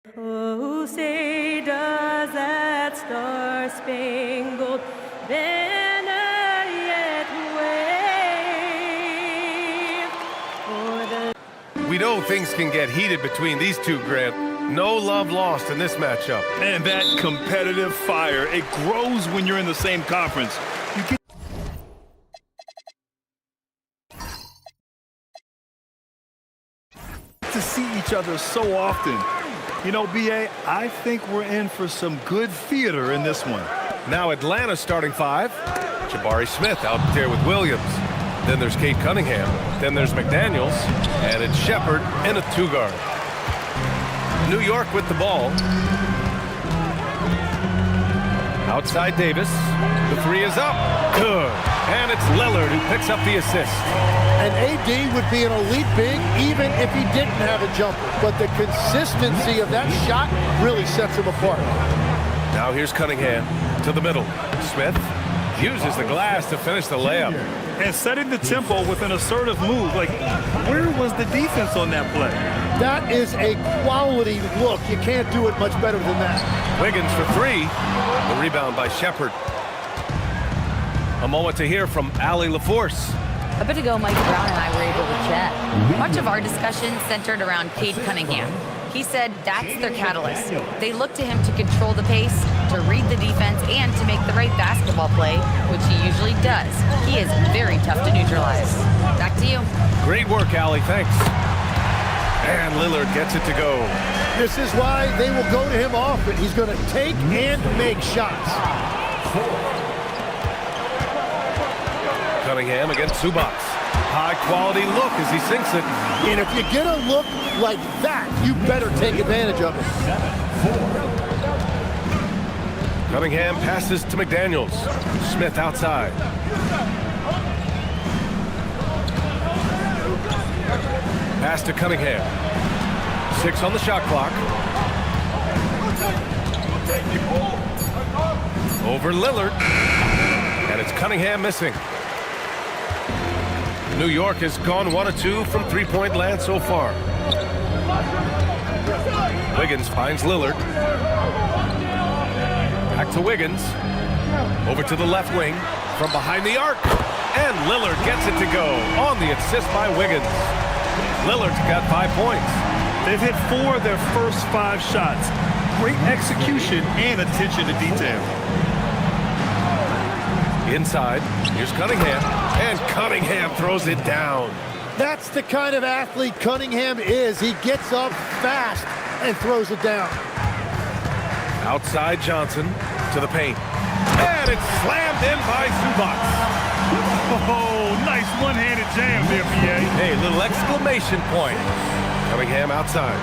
Oh, say does that star-spangled banner yet wave? We know things can get heated between these two, Grant. No love lost in this matchup. And that competitive fire, it grows when you're in the same conference. You get to see each other so often. You know, B.A., I think we're in for some good theater in this one. Now Atlanta's starting five. Jabari Smith out there with Williams. Then there's Cade Cunningham. Then there's McDaniels. And it's Shepard in a two-guard. New York with the ball. Outside Davis. The three is up. Good. And it's Lillard who picks up the assist. And AD would be an elite big even if he didn't have a jumper. But the consistency of that shot really sets him apart. Now here's Cunningham to the middle. Smith uses the glass to finish the layup. And setting the tempo with an assertive move. Like, where was the defense on that play? That is a quality look. You can't do it much better than that. Wiggins for three. The rebound by Shepard. A moment to hear from Allie LaForce. A bit ago, Mike Brown and I were able to chat. Much of our discussion centered around Cade Cunningham. He said that's their catalyst. They look to him to control the pace, to read the defense, and to make the right basketball play, which he usually does. He is very tough to neutralize. Back to you. Great work, Allie. Thanks. And Lillard gets it to go. This is why they will go to him often. He's going to take and make shots. Cunningham against Zubac. High-quality look as he sinks it. And if you get a look like that, you better take advantage of it. Cunningham passes to McDaniels. Smith outside. Pass to Cunningham. 6 on the shot clock. Over Lillard. And it's Cunningham missing. New York has gone 1 of 2 from three-point land so far. Wiggins finds Lillard. Back to Wiggins. Over to the left wing. From behind the arc. And Lillard gets it to go on the assist by Wiggins. Lillard's got 5 points. They've hit 4 of their first 5 shots. Great execution and attention to detail. Inside, here's Cunningham, and Cunningham throws it down. That's the kind of athlete Cunningham is. He gets up fast and throws it down. Outside Johnson to the paint. And it's slammed in by Zubac. Oh, nice one-handed jam there, B.A. Hey, little exclamation point. Cunningham outside.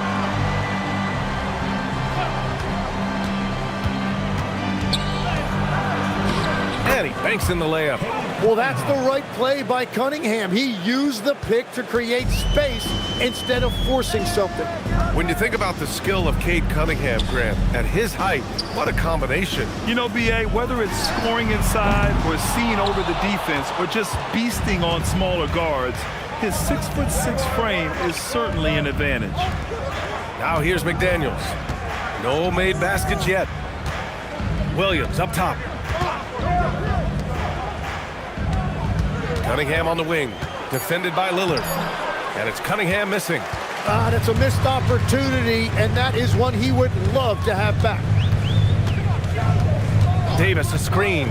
And he banks in the layup. Well, that's the right play by Cunningham. He used the pick to create space instead of forcing something. When you think about the skill of Cade Cunningham, Grant, at his height, what a combination. You know, B.A., whether it's scoring inside or seeing over the defense or just beasting on smaller guards, his 6'6" frame is certainly an advantage. Now here's McDaniels. No made baskets yet. Williams up top. Cunningham on the wing, defended by Lillard. And it's Cunningham missing. That's a missed opportunity, and that is one he would love to have back. Davis a screen.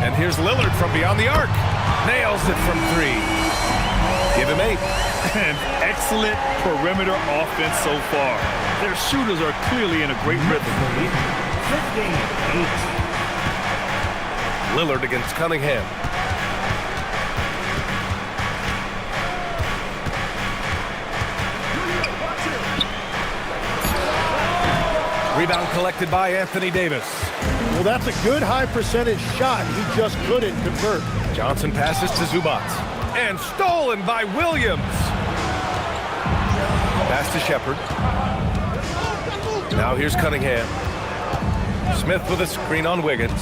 And here's Lillard from beyond the arc. Nails it from 3. Give him 8. An excellent perimeter offense so far. Their shooters are clearly in a great rhythm. Lillard against Cunningham. Rebound collected by Anthony Davis. Well, that's a good high percentage shot. He just couldn't convert. Johnson passes to Zubac. And stolen by Williams. Pass to Shepard. Now here's Cunningham. Smith with a screen on Wiggins.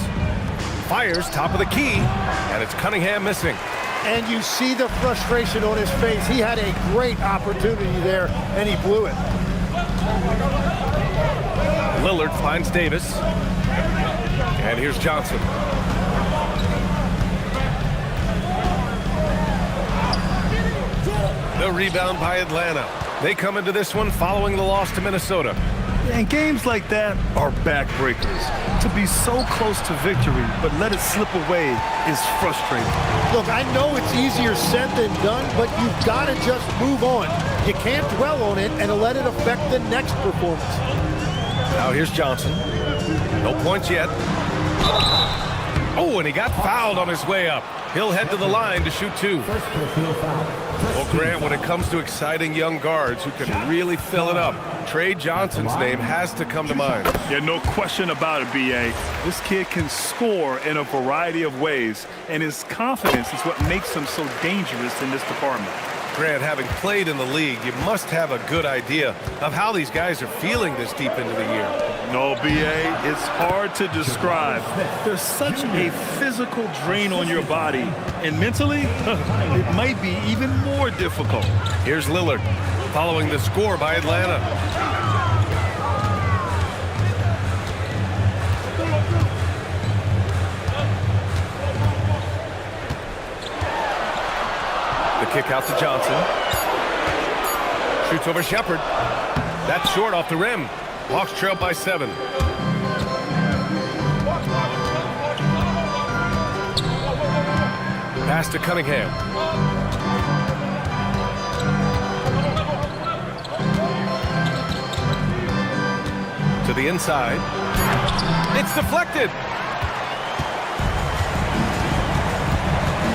Fires top of the key. And it's Cunningham missing. And you see the frustration on his face. He had a great opportunity there, and he blew it. Lillard finds Davis. And here's Johnson. The rebound by Atlanta. They come into this one following the loss to Minnesota. And games like that are backbreakers. To be so close to victory, but let it slip away is frustrating. Look, I know it's easier said than done, but you've got to just move on. You can't dwell on it and let it affect the next performance. Now here's Johnson. No points yet. Oh, and he got fouled on his way up. He'll head to the line to shoot 2. Well, Grant, when it comes to exciting young guards who can really fill it up, Trey Johnson's name has to come to mind. Yeah, no question about it, B.A. This kid can score in a variety of ways, and his confidence is what makes him so dangerous in this department. Grant, having played in the league, you must have a good idea of how these guys are feeling this deep into the year. No, B.A., it's hard to describe. There's such a physical drain on your body, and mentally, it might be even more difficult. Here's Lillard, following the score by Atlanta. Kick out to Johnson. Shoots over Shepard. That's short off the rim. Hawks trail by 7. Pass to Cunningham. To the inside. It's deflected.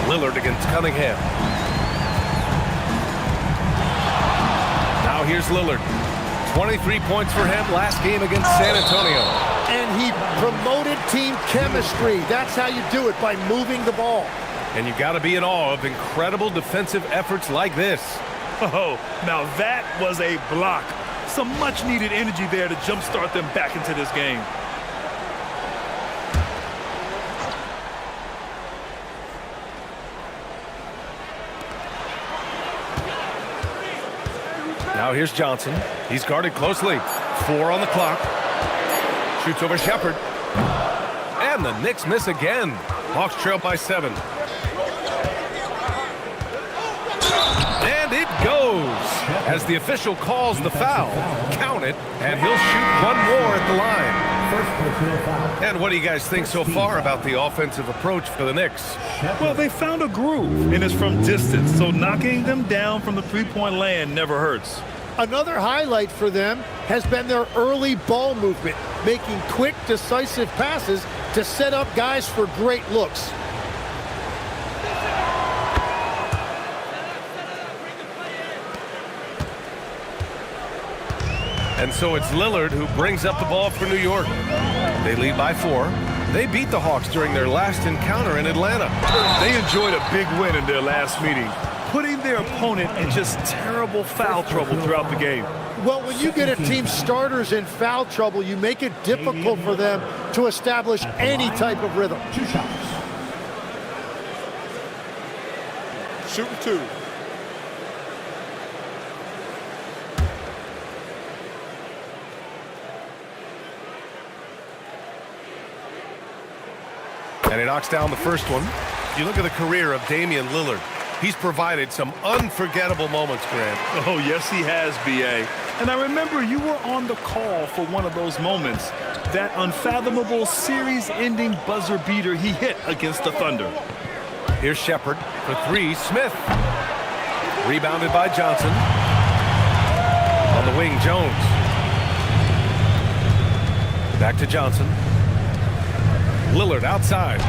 Lillard against Cunningham. Now here's Lillard. 23 points for him last game against San Antonio. And he promoted team chemistry. That's how you do it, by moving the ball. And you got to be in awe of incredible defensive efforts like this. Oh, now that was a block. Some much-needed energy there to jumpstart them back into this game. Now here's Johnson. He's guarded closely. 4 on the clock. Shoots over Shepard. And the Knicks miss again. Hawks trail by 7. And it goes. As the official calls the foul, count it, and he'll shoot one more at the line. And what do you guys think so far about the offensive approach for the Knicks? Well, they found a groove, and it's from distance, so knocking them down from the three-point land never hurts. Another highlight for them has been their early ball movement, making quick, decisive passes to set up guys for great looks. And so it's Lillard who brings up the ball for New York. They lead by 4. They beat the Hawks during their last encounter in Atlanta. They enjoyed a big win in their last meeting, putting their opponent in just terrible foul trouble throughout the game. Well, when you get a team's starters in foul trouble, you make it difficult for them to establish any type of rhythm. 2 shots. Shooting 2. And he knocks down the first one. You look at the career of Damian Lillard. He's provided some unforgettable moments, Grant. Oh, yes, he has, B.A. And I remember you were on the call for one of those moments, that unfathomable series-ending buzzer beater he hit against the Thunder. Here's Shepard for 3. Smith. Rebounded by Johnson. On the wing, Jones. Back to Johnson. Lillard outside.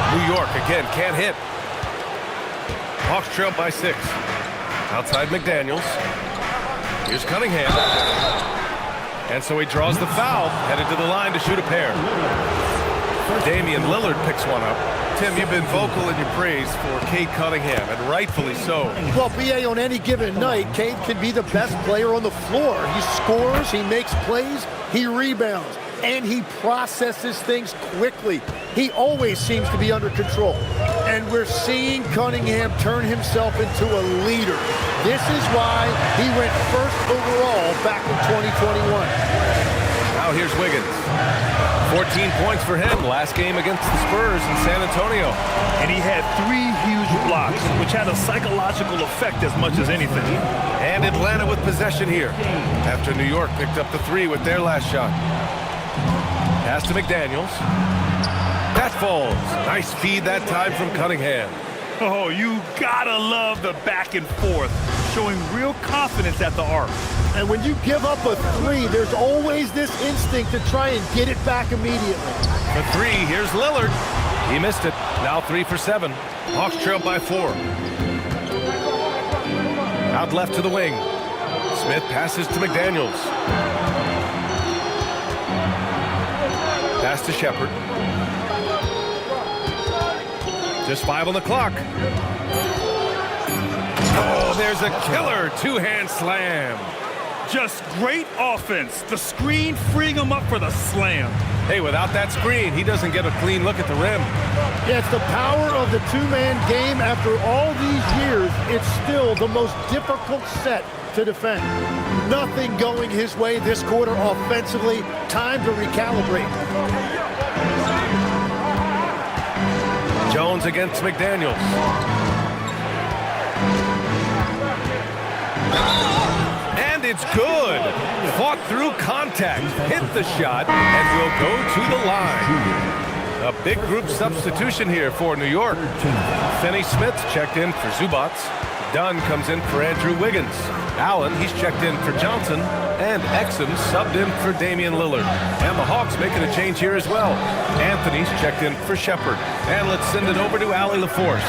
New York again can't hit. Hawks trail by 6. Outside McDaniels. Here's Cunningham. And so he draws the foul, headed to the line to shoot a pair. Damian Lillard picks one up. Tim, you've been vocal in your praise for Cade Cunningham, and rightfully so. Well, B.A., on any given night, Cade can be the best player on the floor. He scores, he makes plays, he rebounds. and he processes things quickly. He always seems to be under control. And we're seeing Cunningham turn himself into a leader. This is why he went first overall back in 2021. Now here's Wiggins. 14 points for him last game against the Spurs in San Antonio. And he had 3 huge blocks, which had a psychological effect as much as anything. And Atlanta with possession here after New York picked up the 3 with their last shot. Pass to McDaniels. That falls. Nice feed that time from Cunningham. Oh, you gotta love the back and forth, showing real confidence at the arc. And when you give up a 3, there's always this instinct to try and get it back immediately. The 3, here's Lillard. He missed it. Now 3 for 7. Hawks trail by 4. Out left to the wing. Smith passes to McDaniels. Pass to Shepard. Just 5 on the clock. Oh, there's a killer 2-hand slam. Just great offense. The screen freeing him up for the slam. Hey, without that screen, he doesn't get a clean look at the rim. Yeah, it's the power of the 2-man game. After all these years, it's still the most difficult set to defend. Nothing going his way this quarter offensively. Time to recalibrate. Jones against McDaniels. And it's good. Fought through contact, hit the shot, and will go to the line. A big group substitution here for New York. Finney Smith checked in for Zubac. Dunn comes in for Andrew Wiggins. Allen, he's checked in for Johnson. And Exum subbed in for Damian Lillard. And the Hawks making a change here as well. Anthony's checked in for Shepard. And let's send it over to Allie LaForce.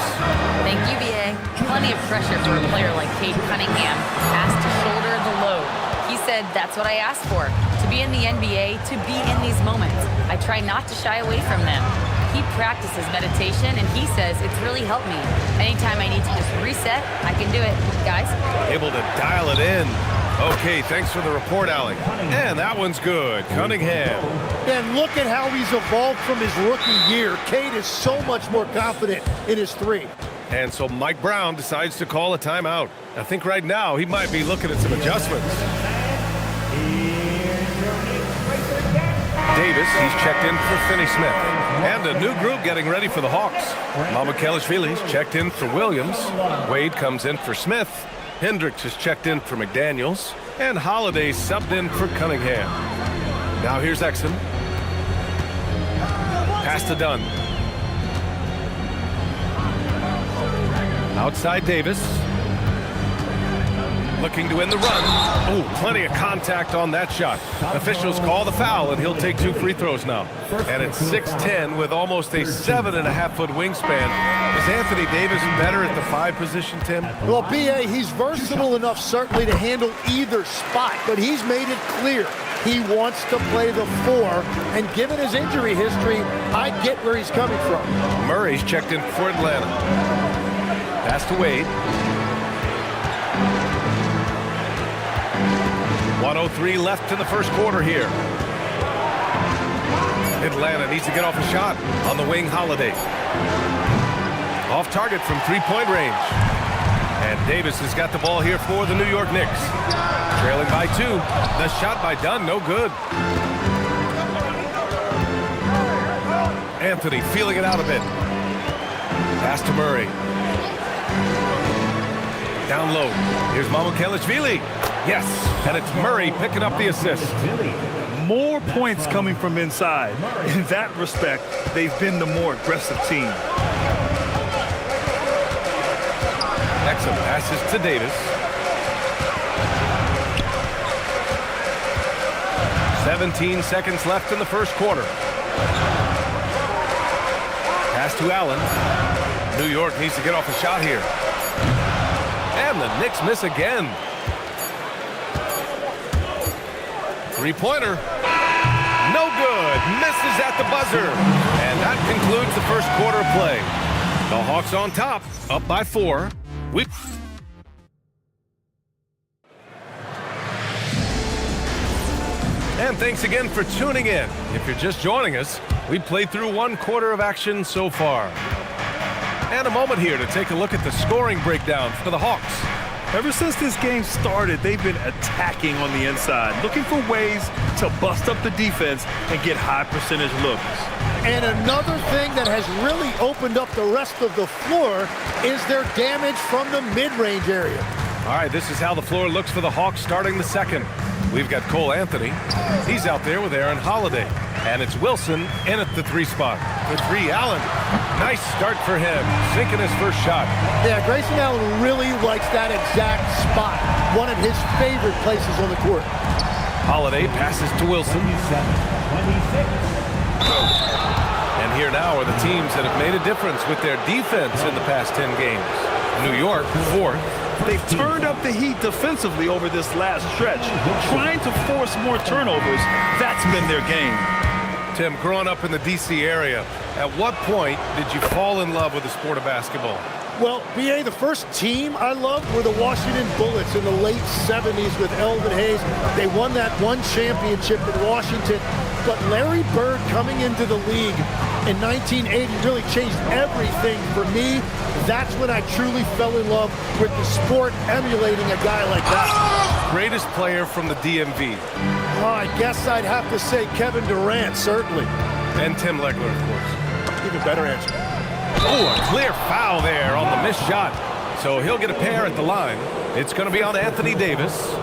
Thank you, BA. Plenty of pressure for a player like Cade Cunningham, asked to shoulder the load. He said, that's what I asked for, to be in the NBA, to be in these moments. I try not to shy away from them. He practices meditation, and he says it's really helped me. Anytime I need to just reset, I can do it. Guys? Able to dial it in. Okay, thanks for the report, Allie. And that one's good. Cunningham. And look at how he's evolved from his rookie year. Cade is so much more confident in his 3. And so Mike Brown decides to call a timeout. I think right now he might be looking at some adjustments. Davis, he's checked in for Finney Smith. And a new group getting ready for the Hawks. Mamukelashvili's checked in for Williams. Wade comes in for Smith. Hendricks is checked in for McDaniels. And Holiday subbed in for Cunningham. Now here's Exum. Pass to Dunn. Outside Davis. Looking to win the run. Oh, plenty of contact on that shot. Officials call the foul, and he'll take 2 free throws now. And it's 6'10" with almost a 7.5-foot wingspan. Is Anthony Davis better at the 5 position, Tim? Well, BA, he's versatile enough certainly to handle either spot, but he's made it clear he wants to play the 4, and given his injury history, I get where he's coming from. Murray's checked in for Atlanta. Pass to Wade. 1:03 left in the first quarter here. Atlanta needs to get off a shot. On the wing, Holiday. Off target from 3-point range. And Davis has got the ball here for the New York Knicks. Trailing by 2. The shot by Dunn, no good. Anthony feeling it out a bit. Pass to Murray. Down low. Here's Mamukelashvili. Yes, and it's Murray picking up the assist. More points coming from inside. In that respect, they've been the more aggressive team. Exum passes to Davis. 17 seconds left in the first quarter. Pass to Allen. New York needs to get off a shot here. And the Knicks miss again. 3-pointer. No good. Misses at the buzzer. And that concludes the first quarter of play. The Hawks on top, up by 4. And thanks again for tuning in. If you're just joining us, we played through 1/4 of action so far. And a moment here to take a look at the scoring breakdown for the Hawks. Ever since this game started, they've been attacking on the inside, looking for ways to bust up the defense and get high percentage looks. And another thing that has really opened up the rest of the floor is their damage from the mid-range area. All right, this is how the floor looks for the Hawks starting the second. We've got Cole Anthony. He's out there with Aaron Holiday. And it's Wilson in at the 3 spot. For 3, Allen. Nice start for him, sinking his first shot. Yeah, Grayson Allen really likes that exact spot. One of his favorite places on the court. Holiday passes to Wilson. And here now are the teams that have made a difference with their defense in the past 10 games. New York, 4th. They've turned up the heat defensively over this last stretch, trying to force more turnovers. That's been their game. Tim, growing up in the D.C. area, at what point did you fall in love with the sport of basketball? Well, B.A., the first team I loved were the Washington Bullets in the late 70s with Elvin Hayes. They won that one championship in Washington. But Larry Bird coming into the league in 1980 really changed everything for me. That's when I truly fell in love with the sport, emulating a guy like that. Greatest player from the DMV. Oh, I guess I'd have to say Kevin Durant, certainly. And Tim Legler, of course. Even better answer. Oh, a clear foul there on the missed shot. So he'll get a pair at the line. It's going to be on Anthony Davis.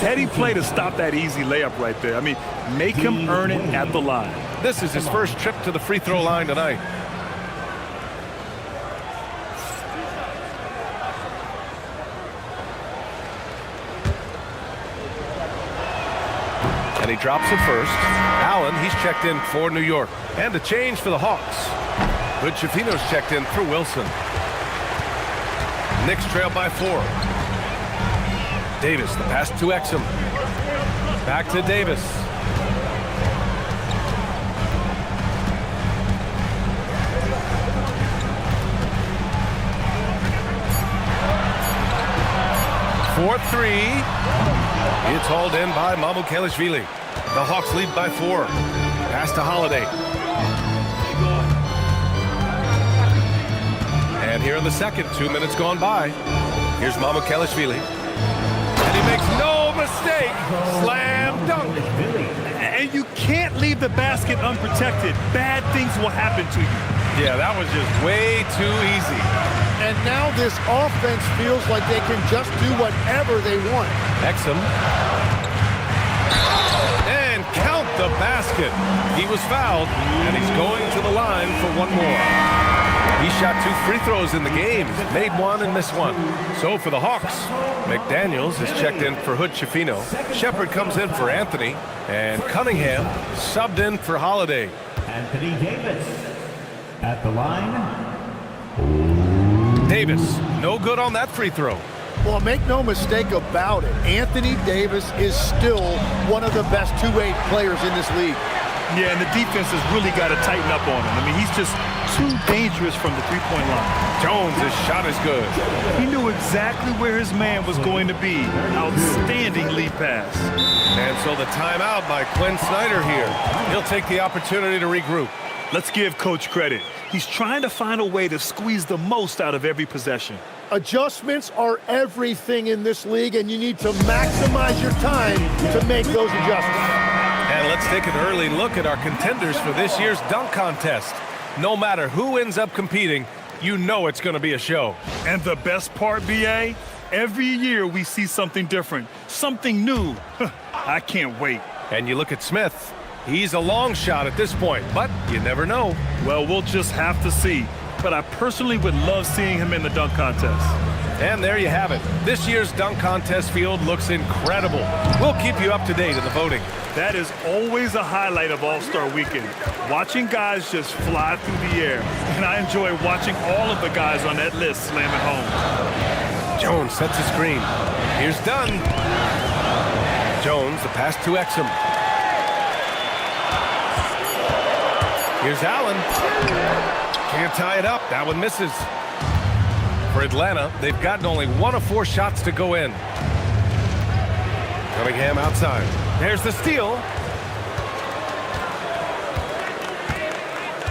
Heady play to stop that easy layup right there. I mean, make him earn it at the line. This is his first trip to the free throw line tonight. And he drops it first. Allen, he's checked in for New York. And a change for the Hawks. Good Chafino's checked in for Wilson. Knicks trail by 4. Davis, the pass to Exum. Back to Davis. For 3. It's hauled in by Mamukelishvili. The Hawks lead by 4. Pass to Holiday. And here in the second, 2 minutes gone by. Here's Mamukelishvili. And he makes no mistake. Slam dunk. And you can't leave the basket unprotected. Bad things will happen to you. Yeah, that was just way too easy. And now this offense feels like they can just do whatever they want. Exum. And count the basket. He was fouled, and he's going to the line for one more. He shot 2 free throws in the game, made 1 and missed 1. So for the Hawks, McDaniels is checked in for Hood Chafino. Shepard comes in for Anthony, and Cunningham subbed in for Holiday. Anthony Davis at the line. Davis, no good on that free throw. Well, make no mistake about it. Anthony Davis is still one of the best two-way players in this league. Yeah, and the defense has really got to tighten up on him. I mean, he's just too dangerous from the three-point line. Jones, his shot is good. He knew exactly where his man was going to be. Outstanding lead pass. And so the timeout by Quinn Snyder here. He'll take the opportunity to regroup. Let's give Coach credit. He's trying to find a way to squeeze the most out of every possession. Adjustments are everything in this league, and you need to maximize your time to make those adjustments. And let's take an early look at our contenders for this year's dunk contest. No matter who ends up competing, you know it's going to be a show. And the best part, B.A., every year we see something different, something new. I can't wait. And you look at Smith. He's a long shot at this point, but you never know. Well, we'll just have to see. But I personally would love seeing him in the dunk contest. And there you have it. This year's dunk contest field looks incredible. We'll keep you up to date in the voting. That is always a highlight of All-Star Weekend. Watching guys just fly through the air. And I enjoy watching all of the guys on that list slam it home. Jones sets a screen. Here's Dunn. Jones, the pass to Exum. Here's Allen. Can't tie it up. That one misses. For Atlanta, they've gotten only 1 of 4 shots to go in. Cunningham outside. There's the steal.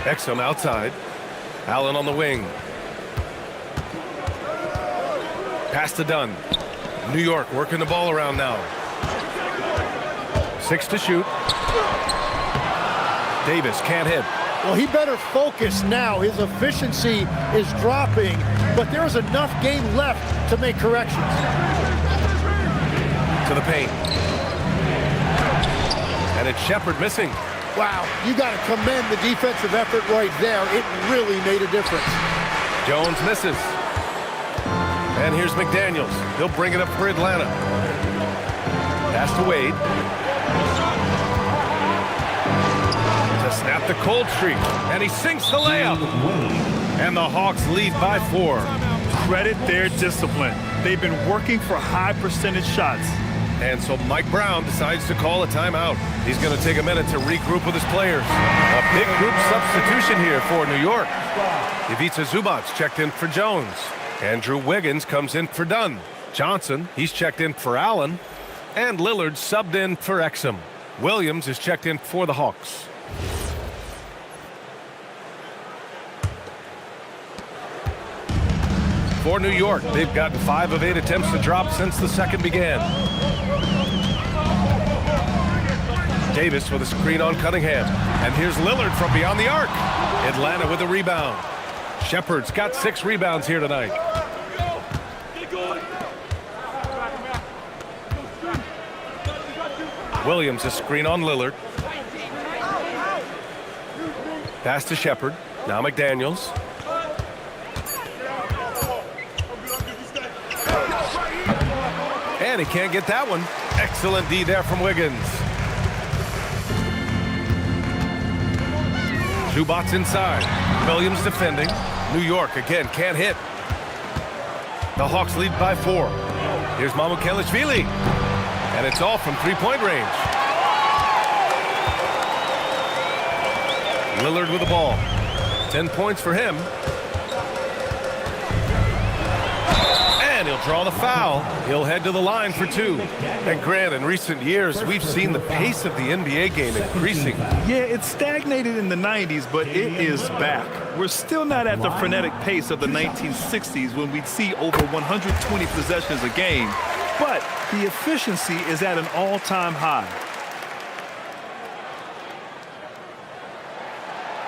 Exum outside. Allen on the wing. Pass to Dunn. New York working the ball around now. 6 to shoot. Davis can't hit. Well, he better focus now. His efficiency is dropping, but there's enough game left to make corrections. To the paint. And it's Shepard missing. Wow, you got to commend the defensive effort right there. It really made a difference. Jones misses. And here's McDaniels. He'll bring it up for Atlanta. Pass to Wade. To snap the cold streak. And he sinks the layup. And the Hawks lead by 4. Credit their discipline. They've been working for high percentage shots. And so Mike Brown decides to call a timeout. He's going to take a minute to regroup with his players. A big group substitution here for New York. Ivica Zubac's checked in for Jones. Andrew Wiggins comes in for Dunn. Johnson, he's checked in for Allen. And Lillard subbed in for Exum. Williams is checked in for the Hawks. For New York, they've gotten 5 of 8 attempts to drop since the second began. Davis with a screen on Cunningham. And here's Lillard from beyond the arc. Atlanta with a rebound. Shepard's got 6 rebounds here tonight. Williams a screen on Lillard. Pass to Shepard. Now McDaniels. And he can't get that one. Excellent D there from Wiggins. Zubac's inside. Williams defending. New York again can't hit. The Hawks lead by 4. Here's Mamukelashvili. And it's all from three-point range. Lillard with the ball. 10 points for him. And he'll draw the foul. He'll head to the line for 2. And Grant, in recent years, we've seen the pace of the NBA game increasing. Yeah, it stagnated in the 90s, but it is back. We're still not at the frenetic pace of the 1960s when we'd see over 120 possessions a game, but the efficiency is at an all-time high.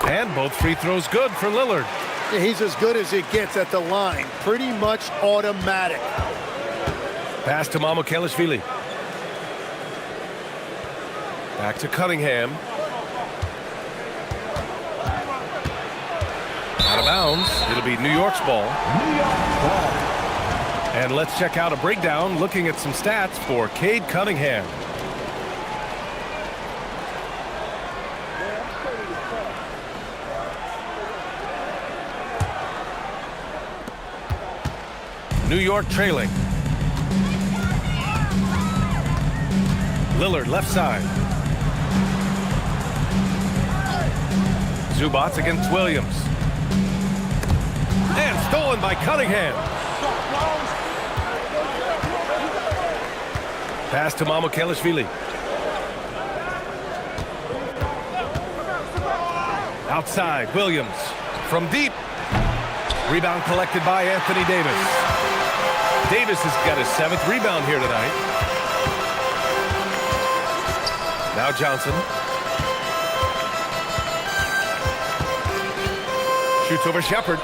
And both free throws good for Lillard. Yeah, he's as good as it gets at the line. Pretty much automatic. Pass to Mamukelashvili. Back to Cunningham. Out of bounds. It'll be New York's ball. And let's check out a breakdown looking at some stats for Cade Cunningham. New York trailing. Lillard left side. Zubac against Williams. And stolen by Cunningham. Pass to Mamukelashvili. Outside, Williams. From deep. Rebound collected by Anthony Davis. Davis has got his 7th rebound here tonight. Now Johnson. Shoots over Shepard.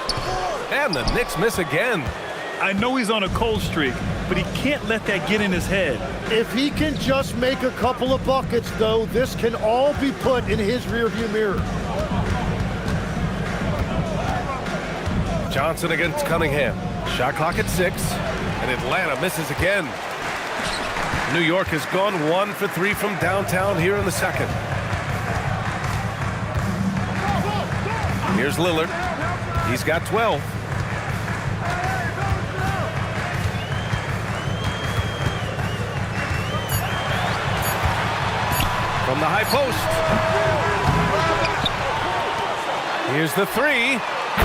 And the Knicks miss again. I know he's on a cold streak, but he can't let that get in his head. If he can just make a couple of buckets, though, this can all be put in his rearview mirror. Johnson against Cunningham. Shot clock at 6. And Atlanta misses again. New York has gone 1 for 3 from downtown here in the second. Here's Lillard. He's got 12. From the high post. Here's the 3.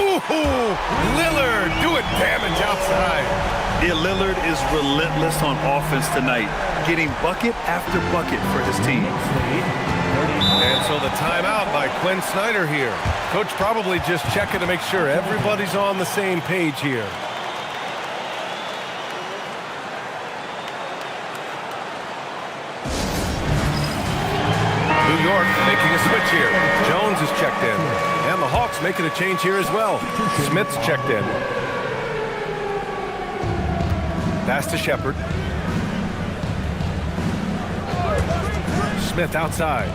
Ooh, Lillard doing damage outside. Yeah, Lillard is relentless on offense tonight, getting bucket after bucket for his team. And so the timeout by Quinn Snyder here. Coach probably just checking to make sure everybody's on the same page here. New York making a switch here. Jones is checked in. And the Hawks making a change here as well. Smith's checked in. Pass to Shepard. Smith outside.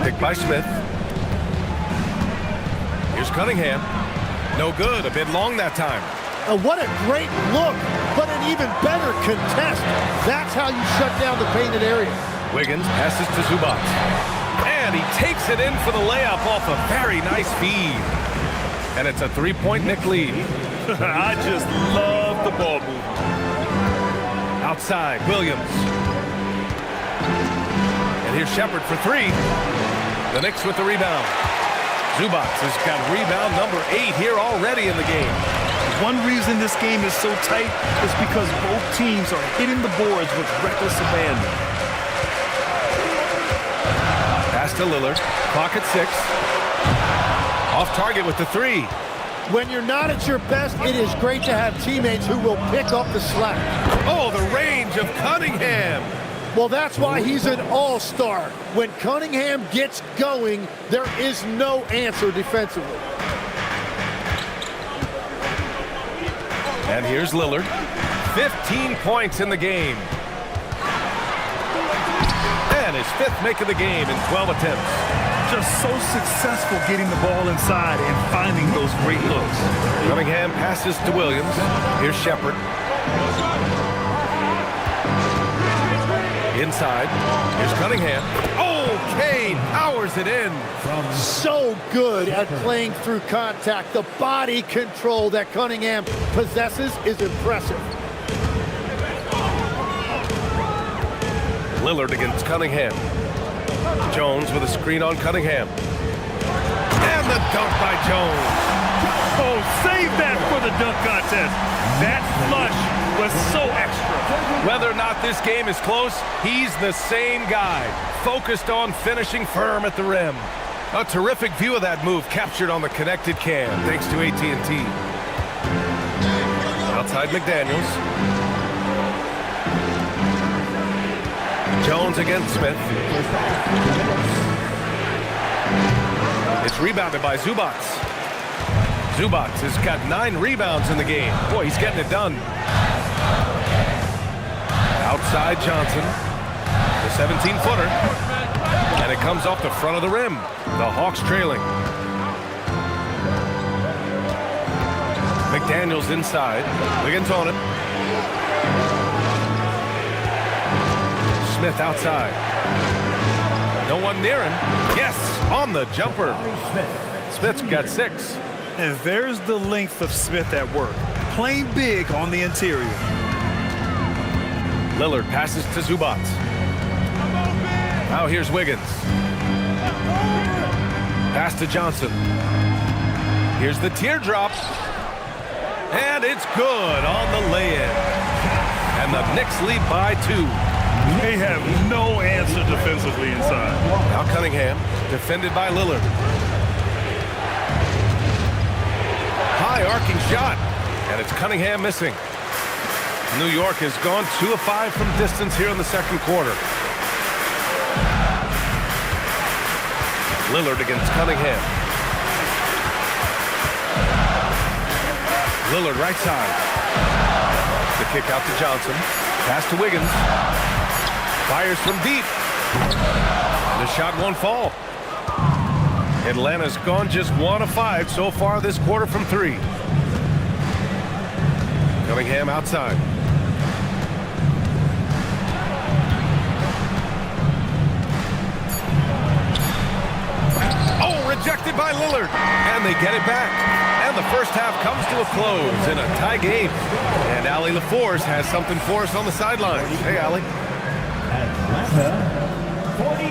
Picked by Smith. Here's Cunningham. No good. A bit long that time. What a great look, but an even better contest. That's how you shut down the painted area. Wiggins passes to Zubac. And he takes it in for the layup off a very nice feed. And it's a three-point Knick lead. I just love the ball movement. Outside, Williams. And here's Shepard for three. The Knicks with the rebound. Zubac has got rebound number 8 here already in the game. One reason this game is so tight is because both teams are hitting the boards with reckless abandon. Pass to Lillard. Clock at 6. Off target with the 3. When you're not at your best, it is great to have teammates who will pick up the slack. Oh, the range of Cunningham. Well, that's why he's an all-star. When Cunningham gets going, there is no answer defensively. And here's Lillard. 15 points in the game. And his 5th make of the game in 12 attempts. Just so successful getting the ball inside and finding those great looks. Cunningham passes to Williams. Here's Shepard. Inside. Here's Cunningham. Oh, Kane powers it in. So good at playing through contact. The body control that Cunningham possesses is impressive. Lillard against Cunningham. Jones with a screen on Cunningham. And the dunk by Jones. Oh, save that for the dunk contest. That flush was so extra. Whether or not this game is close, he's the same guy, focused on finishing firm at the rim. A terrific view of that move captured on the connected cam, thanks to AT&T. Outside McDaniels. Jones against Smith. It's rebounded by Zubac. Zubac has got 9 rebounds in the game. Boy, he's getting it done. Outside Johnson, the 17-footer, and it comes off the front of the rim. The Hawks trailing. McDaniels inside. Wiggins on it. Smith outside. No one near him. Yes, on the jumper. Smith's got 6. And there's the length of Smith at work, playing big on the interior. Lillard passes to Zubac. Now here's Wiggins. Pass to Johnson. Here's the teardrop. And it's good on the lay-in. And the Knicks lead by 2. They have no answer defensively inside. Now Cunningham, defended by Lillard. High arcing shot. And it's Cunningham missing. New York has gone 2 of 5 from distance here in the second quarter. Lillard against Cunningham. Lillard right side. The kick out to Johnson. Pass to Wiggins. Fires from deep. The shot won't fall. Atlanta's gone just 1 of 5 so far this quarter from 3. Cunningham outside. Rejected by Lillard, and they get it back. And the first half comes to a close in a tie game. And Allie LaForce has something for us on the sidelines. Hey, Allie.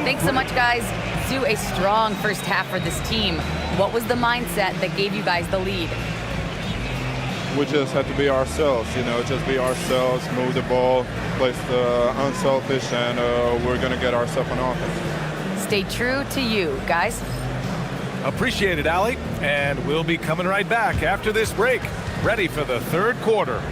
Thanks so much, guys. Stu, a strong first half for this team. What was the mindset that gave you guys the lead? We just have to be ourselves, just be ourselves, move the ball, play unselfish, and we're going to get ourselves on offense. Stay true to you, guys. Appreciate it, Allie. And we'll be coming right back after this break, ready for the third quarter.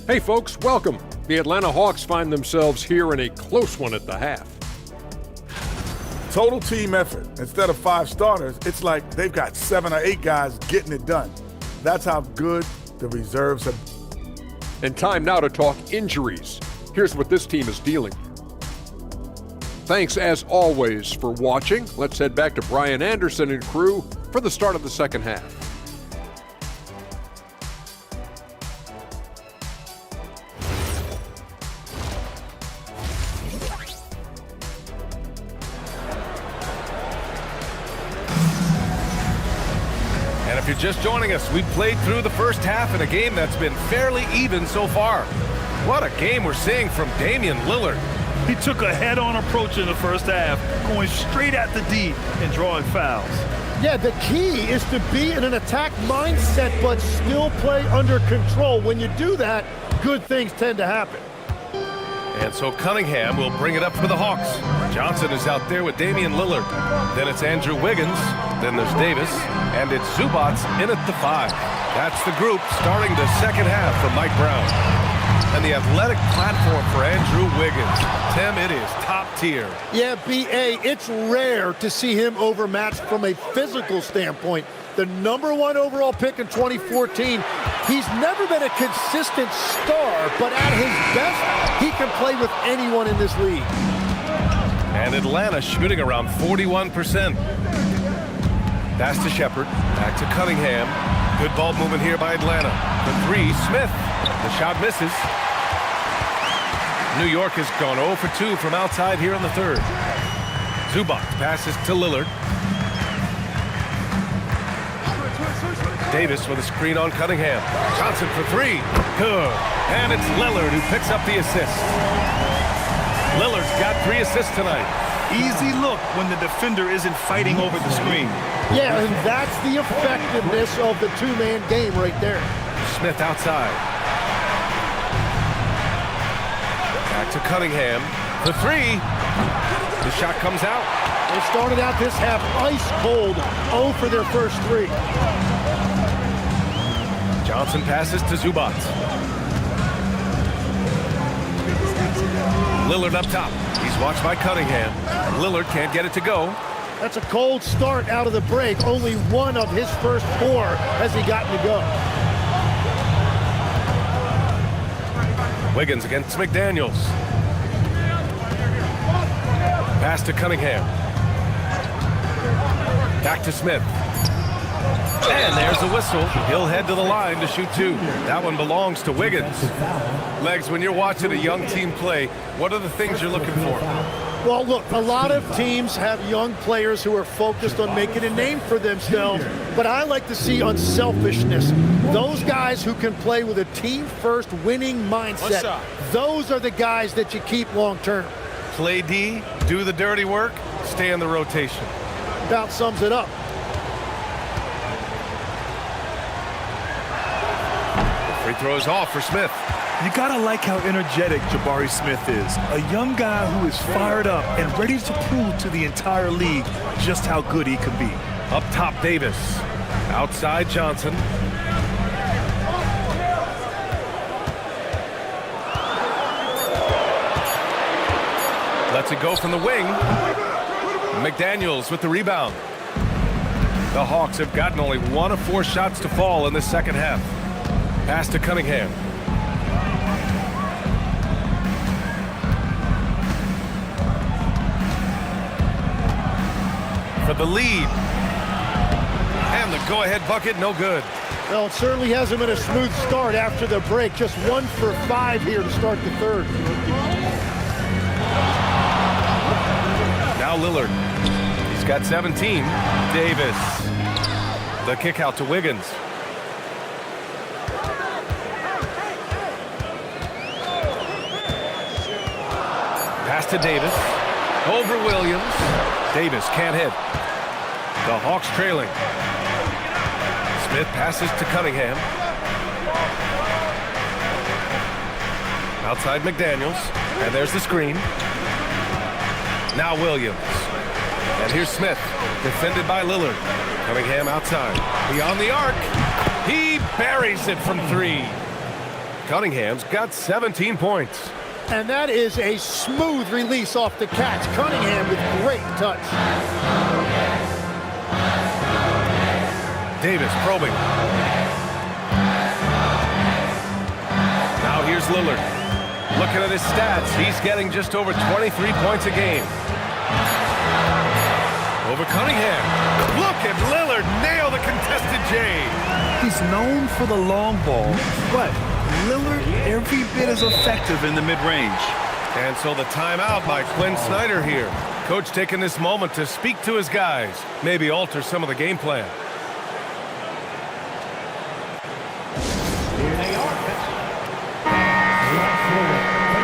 Hey folks, welcome. The Atlanta Hawks find themselves here in a close one at the half. Total team effort. Instead of 5 starters, it's like they've got 7 or 8 guys getting it done. That's how good the reserves have. And time now to talk injuries. Here's what this team is dealing with. Thanks as always for watching. Let's head back to Brian Anderson and crew for the start of the second half. If you're just joining us, we played through the first half in a game that's been fairly even so far. What a game we're seeing from Damian Lillard. He took a head-on approach in the first half, going straight at the D and drawing fouls. Yeah, the key is to be in an attack mindset but still play under control. When you do that, good things tend to happen. And so Cunningham will bring it up for the Hawks. Johnson is out there with Damian Lillard. Then it's Andrew Wiggins. Then there's Davis. And it's Zubac in at the 5. That's the group starting the second half for Mike Brown. And the athletic platform for Andrew Wiggins. Tim, it is top tier. Yeah, B.A., it's rare to see him overmatched from a physical standpoint. The #1 overall pick in 2014. He's never been a consistent star, but at his best, he can play with anyone in this league. And Atlanta shooting around 41%. Pass to Shepard, back to Cunningham. Good ball movement here by Atlanta. The 3, Smith. The shot misses. New York has gone 0 for 2 from outside here in the third. Zubac passes to Lillard. Davis with a screen on Cunningham. Johnson for 3. Good. And it's Lillard who picks up the assist. Lillard's got 3 assists tonight. Easy look when the defender isn't fighting over the screen. Yeah, and that's the effectiveness of the 2-man game right there. Smith outside. Back to Cunningham. The 3. The shot comes out. They started out this half ice cold, 0 for their first 3. Johnson passes to Zubac. Lillard up top. He's watched by Cunningham. Lillard can't get it to go. That's a cold start out of the break. Only 1 of his first 4 has he gotten to go. Wiggins against McDaniels. Pass to Cunningham. Back to Smith. And there's the whistle. He'll head to the line to shoot 2. That one belongs to Wiggins. Legs, when you're watching a young team play, what are the things you're looking for? Well, look, a lot of teams have young players who are focused on making a name for themselves, but I like to see unselfishness. Those guys who can play with a team-first winning mindset, those are the guys that you keep long-term. Play D, do the dirty work, stay in the rotation. About sums it up. Free throws off for Smith. You gotta like how energetic Jabari Smith is. A young guy who is fired up and ready to prove to the entire league just how good he can be. Up top, Davis. Outside, Johnson. Lets it go from the wing. McDaniels with the rebound. The Hawks have gotten only 1 of 4 shots to fall in the second half. Pass to Cunningham. For the lead. And the go-ahead bucket, no good. Well, it certainly hasn't been a smooth start after the break. Just 1 for 5 here to start the third. Now Lillard. He's got 17. Davis. The kick out to Wiggins. Pass to Davis. Over Williams. Davis can't hit. The Hawks trailing. Smith passes to Cunningham. Outside McDaniels. And there's the screen. Now Williams. And here's Smith. Defended by Lillard. Cunningham outside. Beyond the arc. He buries it from 3. Cunningham's got 17 points. And that is a smooth release off the catch. Cunningham with great touch. Davis probing. Now here's Lillard. Looking at his stats, he's getting just over 23 points a game. Over Cunningham. Look at Lillard nail the contested J. He's known for the long ball, but Lillard every bit as effective in the mid-range. And so the timeout by Quinn Snyder here. Coach taking this moment to speak to his guys, maybe alter some of the game plan. Here they are.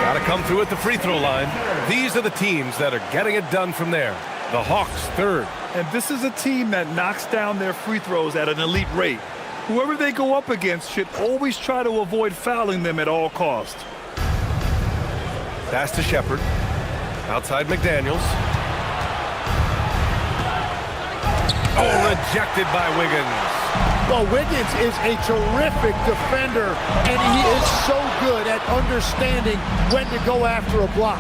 Got to come through at the free throw line. These are the teams that are getting it done from there. The Hawks third. And this is a team that knocks down their free throws at an elite rate. Whoever they go up against should always try to avoid fouling them at all costs. Pass to Shepard. Outside McDaniels. Oh, rejected by Wiggins. Well, Wiggins is a terrific defender, and he is so good at understanding when to go after a block.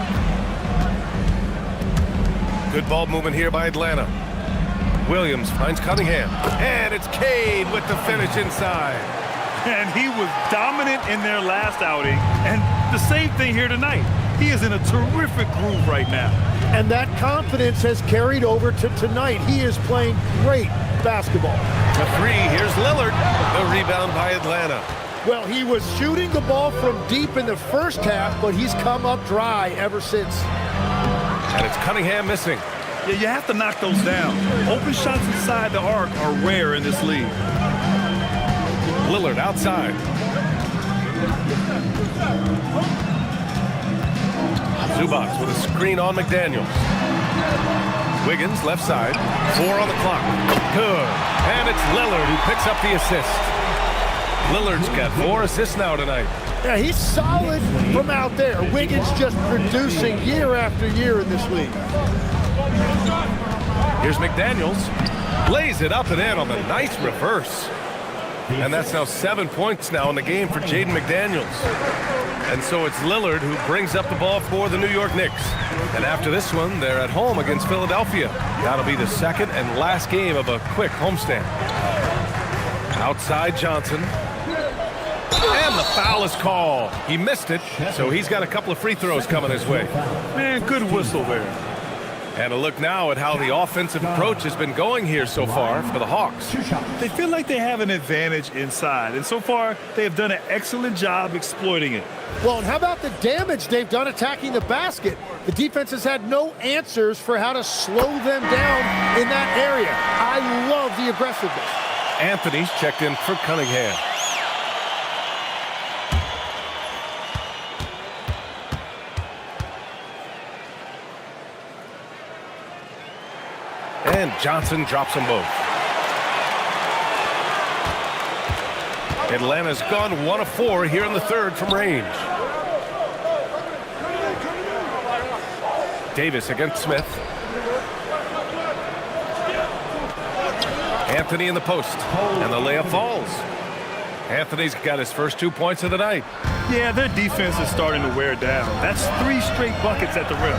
Good ball movement here by Atlanta. Williams finds Cunningham. And it's Cade with the finish inside. And he was dominant in their last outing. And the same thing here tonight. He is in a terrific groove right now. And that confidence has carried over to tonight. He is playing great basketball. The 3, here's Lillard. The rebound by Atlanta. Well, he was shooting the ball from deep in the first half, but he's come up dry ever since. And it's Cunningham missing. Yeah, you have to knock those down. Open shots inside the arc are rare in this league. Lillard outside. Zubac with a screen on McDaniels. Wiggins left side. 4 on the clock. Good. And it's Lillard who picks up the assist. Lillard's got 4 assists now tonight. Yeah, he's solid from out there. Wiggins just producing year after year in this league. Here's McDaniels. Lays it up and in on the nice reverse. And that's now 7 points now in the game for Jaden McDaniels. And so it's Lillard who brings up the ball for the New York Knicks. And after this one, they're at home against Philadelphia. That'll be the second and last game of a quick homestand. Outside Johnson. And the foul is called. He missed it, so he's got a couple of free throws coming his way. Man, good whistle there. And a look now at how the offensive approach has been going here so far for the Hawks. They feel like they have an advantage inside, and so far they have done an excellent job exploiting it. Well, and how about the damage they've done attacking the basket? The defense has had no answers for how to slow them down in that area. I love the aggressiveness. Anthony's checked in for Cunningham. And Johnson drops them both. Atlanta's gone 1 of 4 here in the third from range. Davis against Smith. Anthony in the post. And the layup falls. Anthony's got his first 2 points of the night. Yeah, their defense is starting to wear down. That's 3 straight buckets at the rim.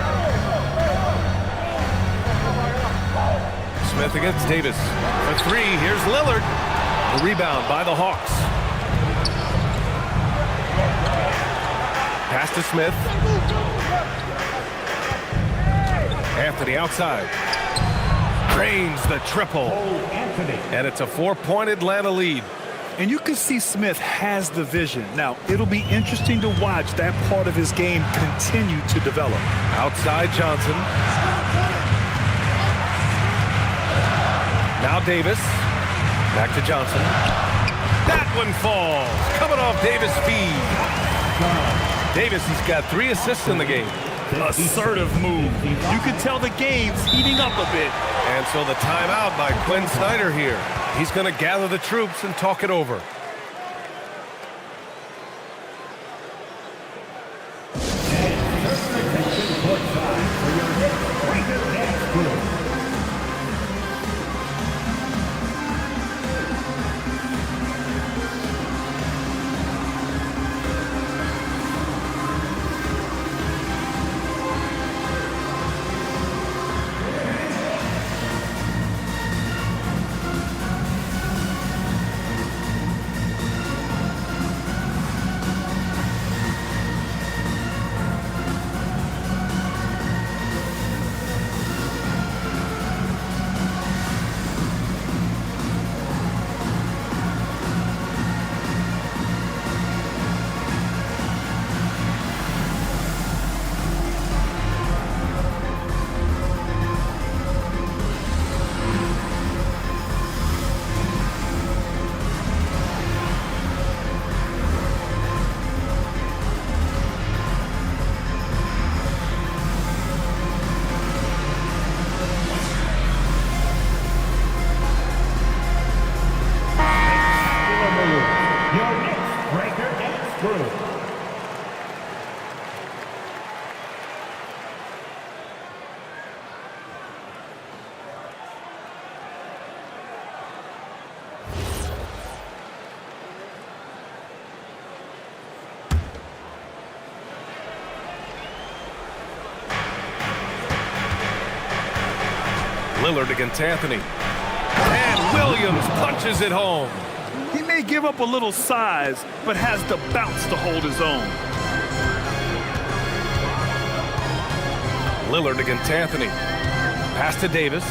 Smith against Davis. For 3, here's Lillard. The rebound by the Hawks. Pass to Smith. Anthony outside. Drains the triple. And it's a 4-point Atlanta lead. And you can see Smith has the vision. Now, it'll be interesting to watch that part of his game continue to develop. Outside Johnson. Now Davis. Back to Johnson. That one falls. Coming off Davis' feed. Davis has got 3 assists in the game. Assertive move. You can tell the game's heating up a bit. And so the timeout by Quinn Snyder here. He's going to gather the troops and talk it over. Lillard against Anthony. And Williams punches it home. He may give up a little size, but has the bounce to hold his own. Lillard against Anthony. Pass to Davis.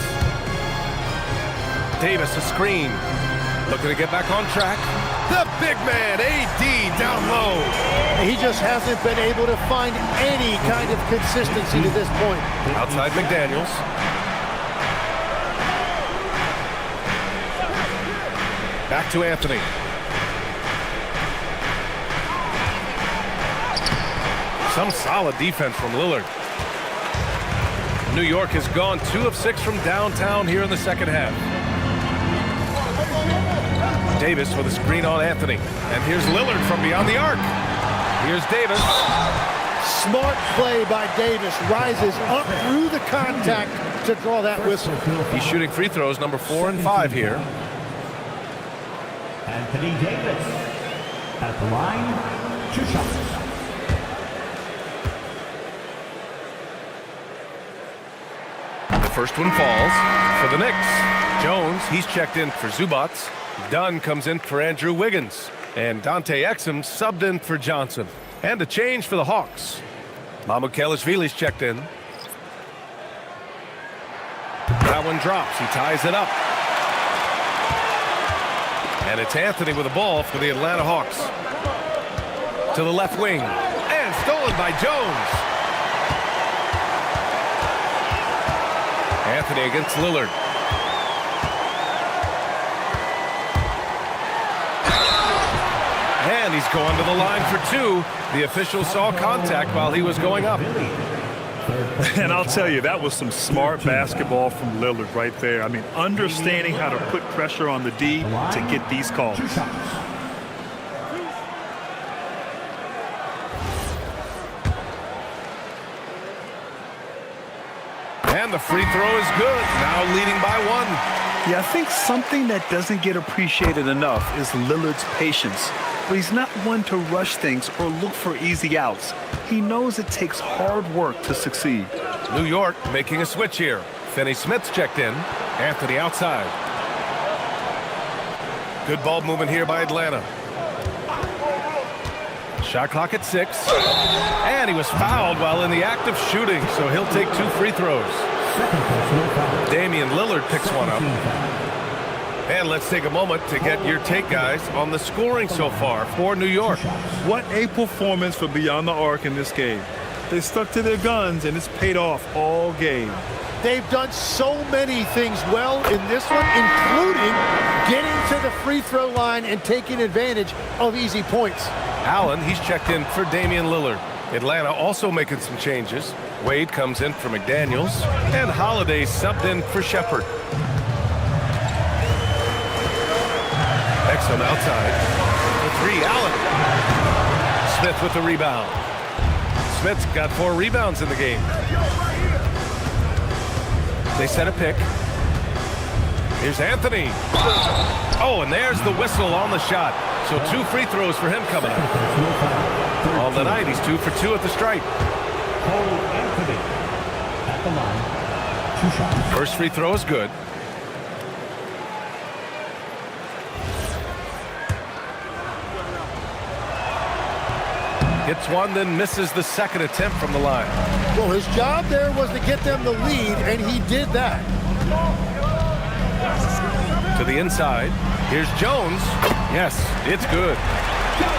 Davis a screen. Looking to get back on track. The big man, AD, down low. He just hasn't been able to find any kind of consistency to this point. Outside McDaniels. Back to Anthony. Some solid defense from Lillard. New York has gone 2 of 6 from downtown here in the second half. Davis with a screen on Anthony. And here's Lillard from beyond the arc. Here's Davis. Smart play by Davis. Rises up through the contact to draw that whistle. He's shooting free throws number 4 and 5 here. Anthony Davis at the line, 2 shots. The first one falls for the Knicks. Jones, he's checked in for Zubats. Dunn comes in for Andrew Wiggins. And Dante Exum subbed in for Johnson. And a change for the Hawks. Mamukelashvili's checked in. That one drops. He ties it up. And it's Anthony with the ball for the Atlanta Hawks. To the left wing. And stolen by Jones. Anthony against Lillard. And he's going to the line for 2. The official saw contact while he was going up. And I'll tell you, that was some smart basketball from Lillard right there. I mean, understanding how to put pressure on the D to get these calls. And the free throw is good. Now leading by 1. Yeah, I think something that doesn't get appreciated enough is Lillard's patience. But he's not one to rush things or look for easy outs. He knows it takes hard work to succeed. New York making a switch here. Finney Smith's checked in. Anthony outside. Good ball movement here by Atlanta. Shot clock at 6. And he was fouled while in the act of shooting, so he'll take 2 free throws. Damian Lillard picks one up. And let's take a moment to get your take, guys, on the scoring so far for New York. What a performance for Beyond the Arc in this game. They stuck to their guns, and it's paid off all game. They've done so many things well in this one, including getting to the free throw line and taking advantage of easy points. Allen, he's checked in for Damian Lillard. Atlanta also making some changes. Wade comes in for McDaniels, and Holiday subbed in for Shepard. Exum outside. The three, Allen. Smith with the rebound. Smith's got 4 rebounds in the game. They set a pick. Here's Anthony. Oh, and there's the whistle on the shot. So 2 free throws for him coming up. On the night, he's 2 for 2 at the stripe. Cole Anthony at the line. 2 shots. First free throw is good. Hits one, then misses the second attempt from the line. Well, his job there was to get them the lead, and he did that. To the inside. Here's Jones. Yes, it's good.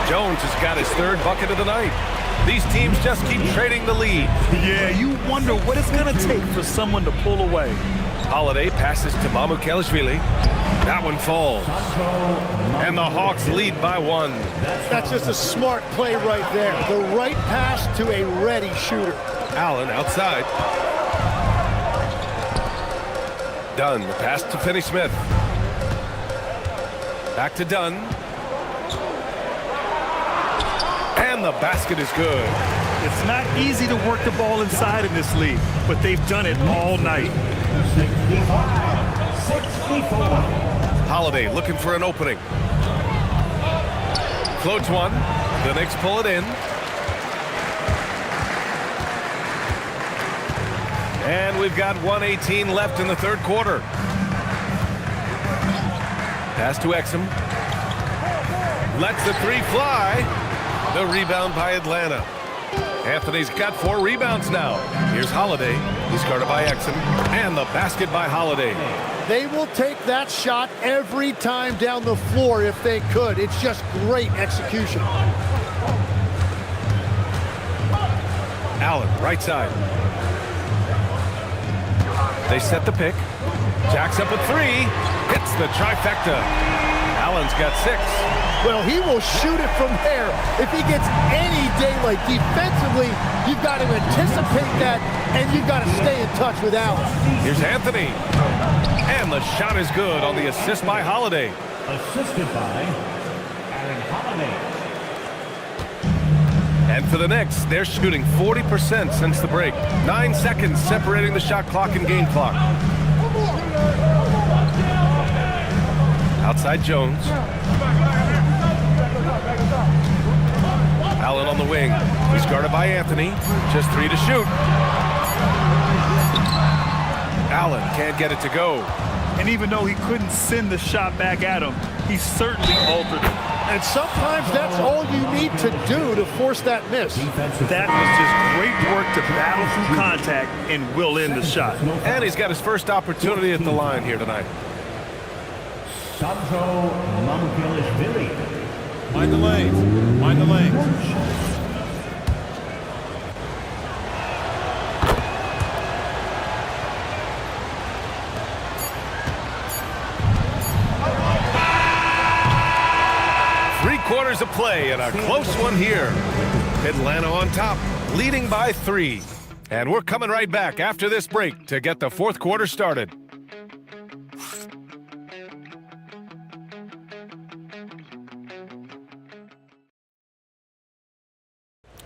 Jones has got his 3rd bucket of the night. These teams just keep trading the lead. Yeah, you wonder what it's going to take for someone to pull away. Holiday passes to Mamukelashvili. That one falls. And the Hawks lead by 1. That's just a smart play right there. The right pass to a ready shooter. Allen outside. Dunn, the pass to Finney-Smith. Back to Dunn. And the basket is good. It's not easy to work the ball inside in this league, but they've done it all night. 65-64. Holiday looking for an opening. Floats one. The Knicks pull it in. And we've got 1:18 left in the 3rd quarter. Pass to Exum. Lets the 3 fly. The rebound by Atlanta. Anthony's got 4 rebounds now. Here's Holiday. He's guarded by Exum. And the basket by Holiday. They will take that shot every time down the floor if they could. It's just great execution. Allen, right side. They set the pick. Jacks up a 3. Hits the trifecta. Allen's got 6. Well, he will shoot it from there if he gets any daylight. Defensively, you've got to anticipate that, and you've got to stay in touch with Allen. Here's Anthony. And the shot is good on the assist by Holiday. Assisted by Aaron Holiday. And for the Knicks, they're shooting 40% since the break. 9 seconds separating the shot clock and game clock. Outside Jones. Allen on the wing. He's guarded by Anthony. Just 3 to shoot. Allen can't get it to go. And even though he couldn't send the shot back at him, he certainly altered it. And sometimes that's all you need to do to force that miss. That was just great work to battle through contact and will end the shot. And he's got his first opportunity at the line here tonight. Sandro Mamukelashvili. Mind the lanes. Mind the lanes. 3 quarters of play and a close one here. Atlanta on top, leading by 3. And we're coming right back after this break to get the 4th quarter started.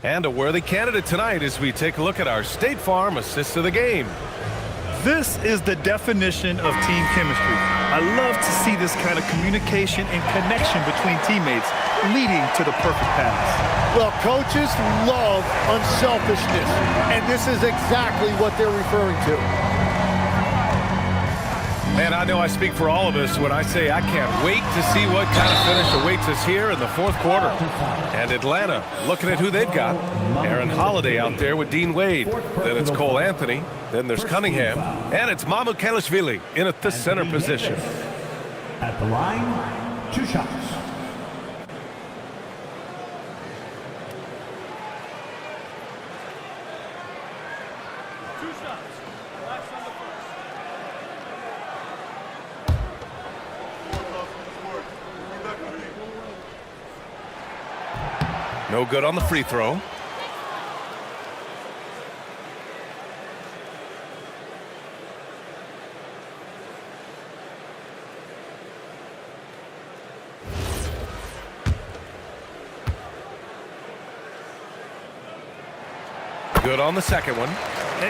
And a worthy candidate tonight as we take a look at our State Farm Assist of the Game. This is the definition of team chemistry. I love to see this kind of communication and connection between teammates leading to the perfect pass. Well, coaches love unselfishness, and this is exactly what they're referring to. Man, I know I speak for all of us when I say I can't wait to see what kind of finish awaits us here in the 4th quarter. And Atlanta, looking at who they've got. Aaron Holiday out there with Dean Wade. Then it's Cole Anthony. Then there's Cunningham. And it's Mamukelashvili in at the center position. At the line, 2 shots. No good on the free throw. Good on the second one.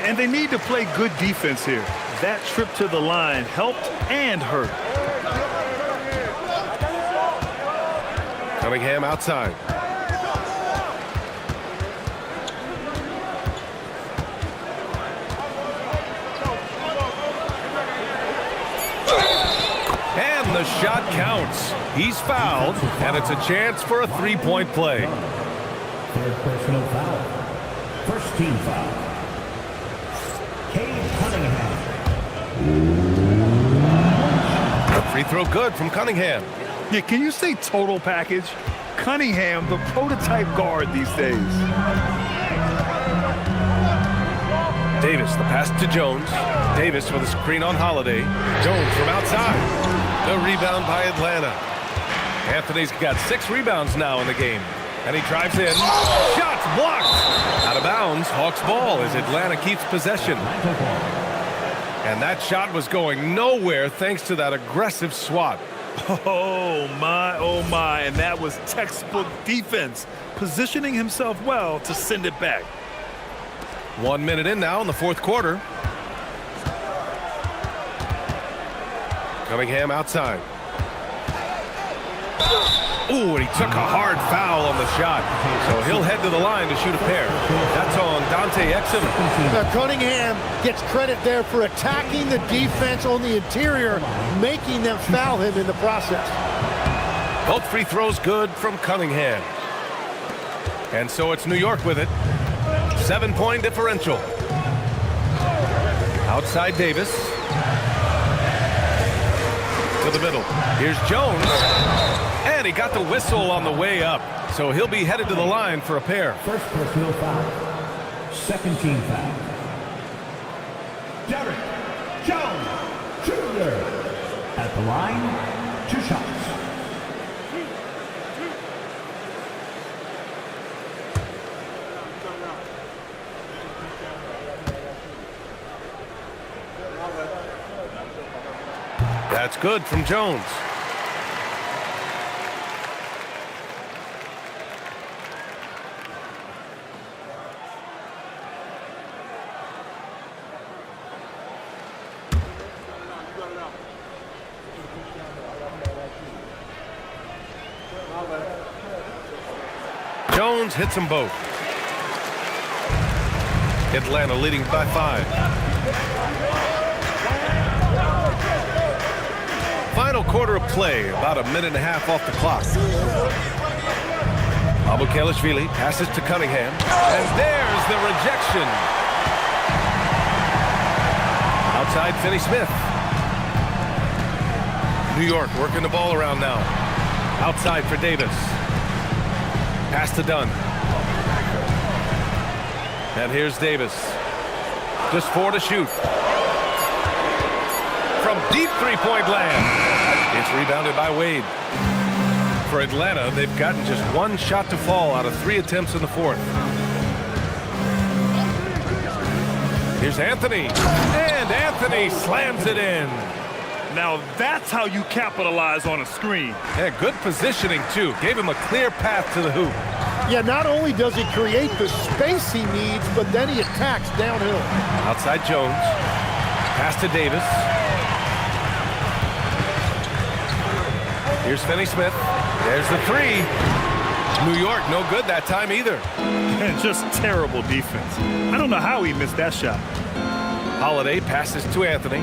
And they need to play good defense here. That trip to the line helped and hurt. Cunningham outside. And the shot counts. He's fouled, and it's a chance for a three-point play. Third personal foul. First team foul. Cade Cunningham. Free throw good from Cunningham. Yeah, can you say total package? Cunningham, the prototype guard these days. Davis, the pass to Jones. Davis with a screen on Holiday. Jones from outside. The rebound by Atlanta. Anthony's got 6 rebounds now in the game. And he drives in. Shots blocked. Out of bounds. Hawks ball as Atlanta keeps possession. And that shot was going nowhere thanks to that aggressive swat. Oh my, and that was textbook defense, positioning himself well to send it back. 1 minute in now in the fourth quarter. Cunningham outside. Ooh, and he took a hard foul on the shot. So he'll head to the line to shoot a pair. That's on Dante Exum. Now Cunningham gets credit there for attacking the defense on the interior, making them foul him in the process. Both free throws good from Cunningham. And so it's New York with it. 7-point differential. Outside Davis. To the middle. Here's Jones. And he got the whistle on the way up. So he'll be headed to the line for a pair. First personal foul. Second team foul. Derek Jones Jr. At the line, 2 shots. That's good from Jones. Jones hits them both. Atlanta leading by 5. Final quarter of play, about a minute and a half off the clock. Abukelashvili passes to Cunningham, and there's the rejection. Outside Finney-Smith. New York working the ball around now. Outside for Davis. Pass to Dunn. And here's Davis. Just 4 to shoot. From deep three-point land. It's rebounded by Wade. For Atlanta, they've gotten just 1 shot to fall out of 3 attempts in the fourth. Here's Anthony. And Anthony slams it in. Now that's how you capitalize on a screen. Yeah, good positioning, too. Gave him a clear path to the hoop. Yeah, not only does he create the space he needs, but then he attacks downhill. Outside Jones. Pass to Davis. Here's Finney-Smith. There's the 3. New York, no good that time either. And just terrible defense. I don't know how he missed that shot. Holiday passes to Anthony.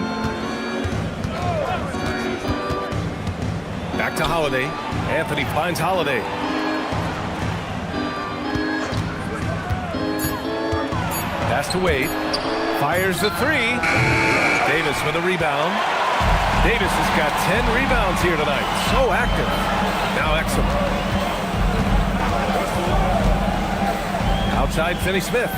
Back to Holiday. Anthony finds Holiday. Pass to Wade. Fires the 3. Davis with a rebound. Davis has got 10 rebounds here tonight. So active. Now Exum. Outside Finney-Smith.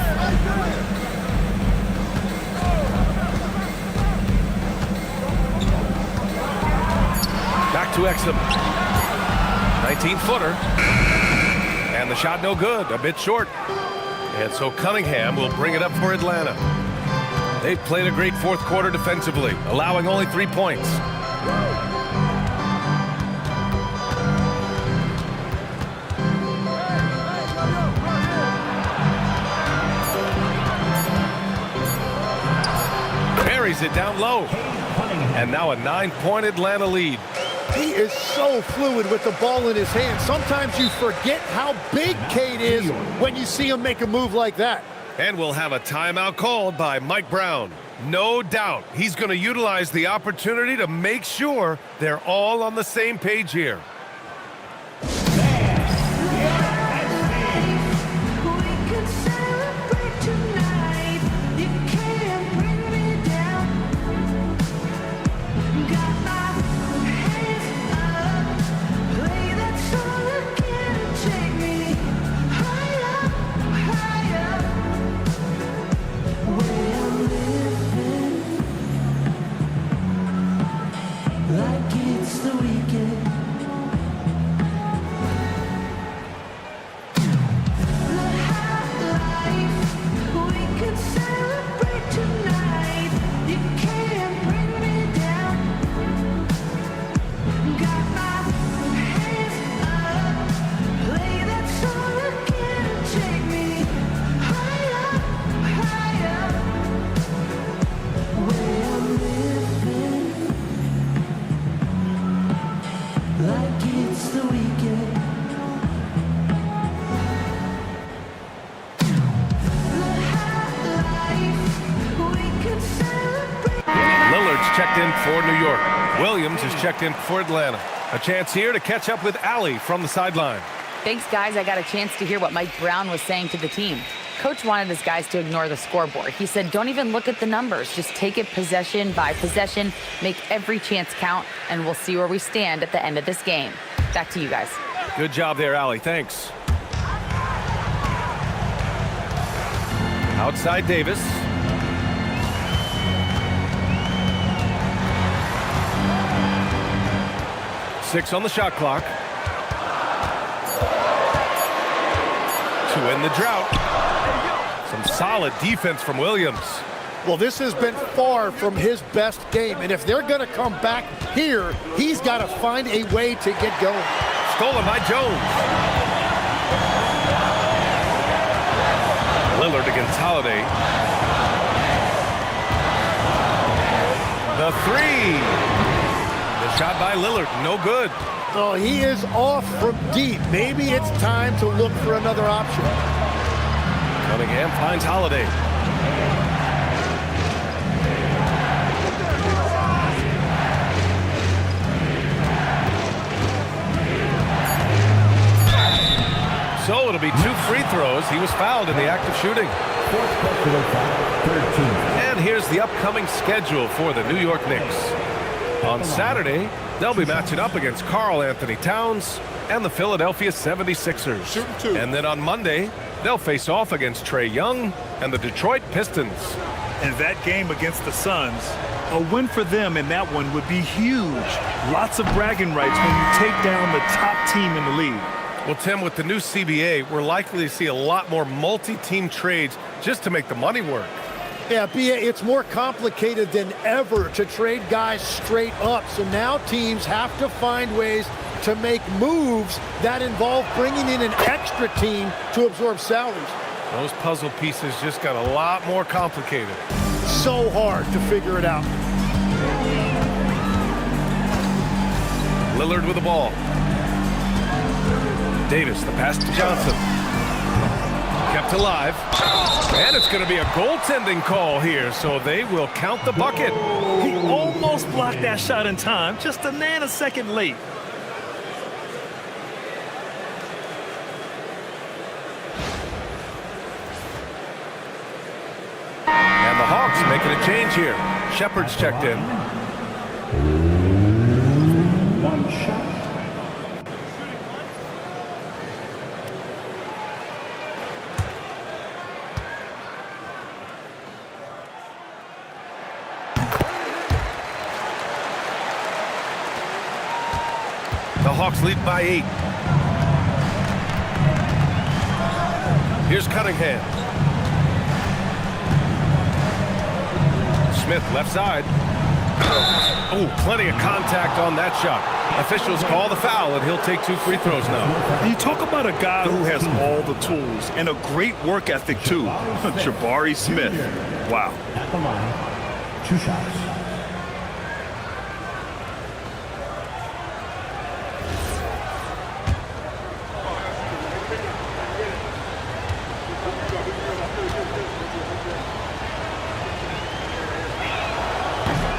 Back to Exum. 19-footer. And the shot no good, a bit short. And so Cunningham will bring it up for Atlanta. They've played a great fourth quarter defensively, allowing only 3 points. Buries it down low. And now a 9-point Atlanta lead. He is so fluid with the ball in his hand. Sometimes you forget how big Cade is when you see him make a move like that. And we'll have a timeout called by Mike Brown. No doubt he's going to utilize the opportunity to make sure they're all on the same page here. Checked in for New York. Williams is checked in for Atlanta. A chance here to catch up with Allie from the sideline. Thanks, guys. I got a chance to hear what Mike Brown was saying to the team. Coach wanted his guys to ignore the scoreboard. He said, don't even look at the numbers. Just take it possession by possession, make every chance count, and we'll see where we stand at the end of this game. Back to you guys. Good job there, Allie. Thanks. Outside Davis. Six on the shot clock. To end the drought. Some solid defense from Williams. Well, this has been far from his best game, and if they're going to come back here, he's got to find a way to get going. Stolen by Jones. Lillard against Holiday. The three. The shot by Lillard, no good. Oh, he is off from deep. Maybe it's time to look for another option. Cunningham finds Holiday. So it'll be 2 free throws. He was fouled in the act of shooting. And here's the upcoming schedule for the New York Knicks. On Saturday, they'll be matching up against Karl Anthony Towns and the Philadelphia 76ers. And then on Monday, they'll face off against Trae Young and the Detroit Pistons. And that game against the Suns, a win for them in that one would be huge. Lots of bragging rights when you take down the top team in the league. Well, Tim, with the new CBA, we're likely to see a lot more multi-team trades just to make the money work. Yeah, it's more complicated than ever to trade guys straight up. So now teams have to find ways to make moves that involve bringing in an extra team to absorb salaries. Those puzzle pieces just got a lot more complicated. So hard to figure it out. Lillard with the ball. Davis, the pass to Johnson. Kept alive. And it's going to be a goaltending call here, so they will count the bucket. He almost blocked that shot in time, just a nanosecond late. And the Hawks making a change here. Shepard's checked in. One shot. The Hawks lead by 8. Here's Cunningham. Smith left side. Oh, plenty of contact on that shot. Officials call the foul, and he'll take 2 free throws now. You talk about a guy who has all the tools and a great work ethic, too. Jabari Smith. Wow. At the line, 2 shots.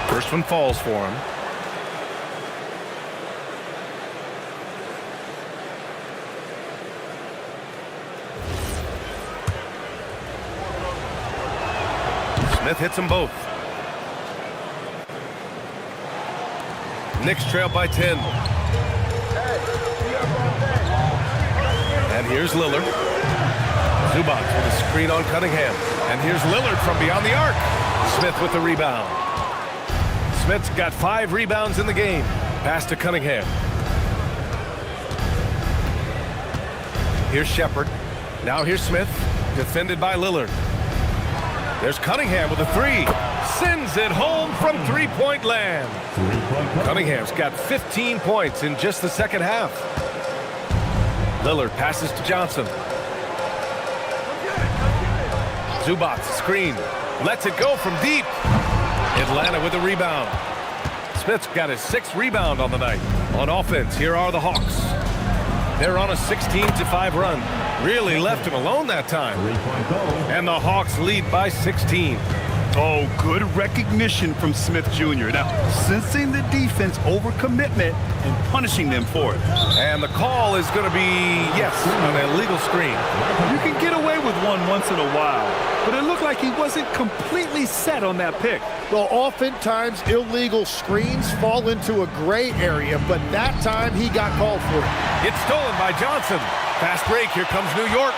First one falls for him. Smith hits them both. Knicks trail by 10. And here's Lillard. Zubac with a screen on Cunningham. And here's Lillard from beyond the arc. Smith with the rebound. Smith's got 5 rebounds in the game. Pass to Cunningham. Here's Shepard. Now here's Smith. Defended by Lillard. There's Cunningham with a 3. Sends it home from three-point land. Cunningham's got 15 points in just the second half. Lillard passes to Johnson. Zubac screen. Lets it go from deep. Atlanta with a rebound. Smith's got his 6th rebound on the night. On offense, here are the Hawks. They're on a 16-5 run. Really left him alone that time. And the Hawks lead by 16. Oh, good recognition from Smith Jr. Now, sensing the defense overcommitment and punishing them for it. And the call is going to be, yes, an illegal screen. You can get away with one once in a while, but it looked like he wasn't completely set on that pick. Well, oftentimes illegal screens fall into a gray area, but that time he got called for it. It's stolen by Johnson. Fast break. Here comes New York.